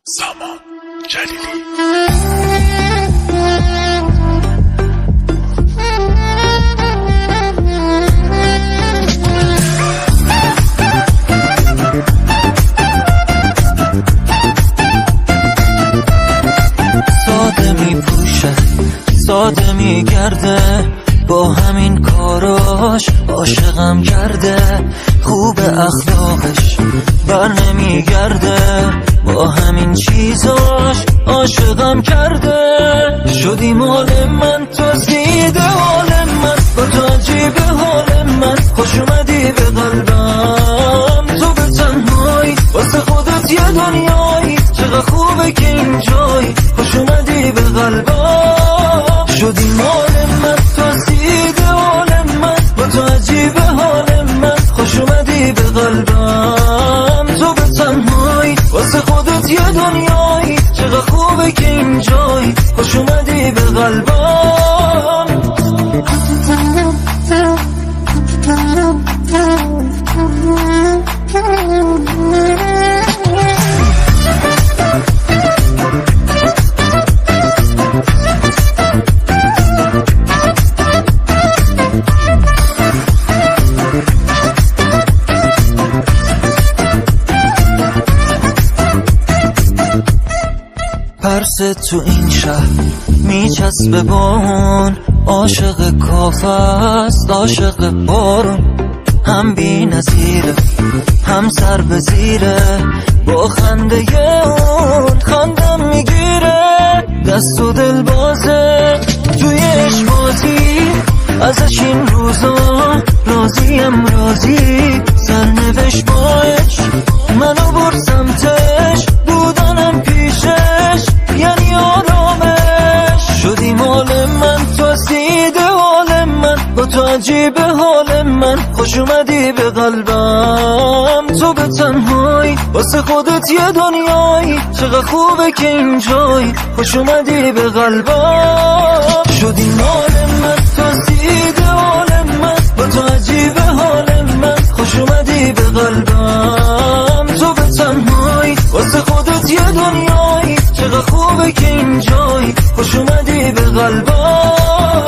سامان جلیلی. ساده می پوشه ساده می گرده، با همین کاراش عاشقم کرده. خوب اخلاقش بر نمی گرده، با همین چیزاش عاشقم کرده. شدی مال من، تو دیده حال من، با تو عجیب حال من. خوش اومدی به قلبم، تو به تنهایی واسه خودت یه دنیایی. چقدر خوبه که اینجایی، خوش اومدی به قلبم. شدی مال من، تو دیده حال من، با تو عجیب حال من. خوش اومدی به قلبم، تو به تنهایی واسه خودت یه دنیایی. چقدر خوبه که اینجایی، خوش اومدی به قلبم. پرسه تو این شهر میچسبه با اون، عاشق کافه است عاشق بارون. هم بی نظیره هم سر به زیره، با خنده اون خندم میگیره. دست و دل بازه توی عشق‌بازی، ازش این روزا راضیم راضی. سرنوشت با عشق منو بر سمتش، بودنم پیشش یعنی آرامش. شدی مال من، تو دیده حال من، با تو عجیب حال من. خوش اومدی به قلبم، تو به تنهایی واسه خودت یه دنیایی. چقدر خوبه که اینجایی، خوش اومدی به قلبم. شدی مال من، تو دیده حال من، با تو عجیب حال من. خوش اومدی به قلبم، تو به تنهایی واسه خودت یه دنیایی. چقدر خوبه که اینجایی، خوش اومدی به قلبم.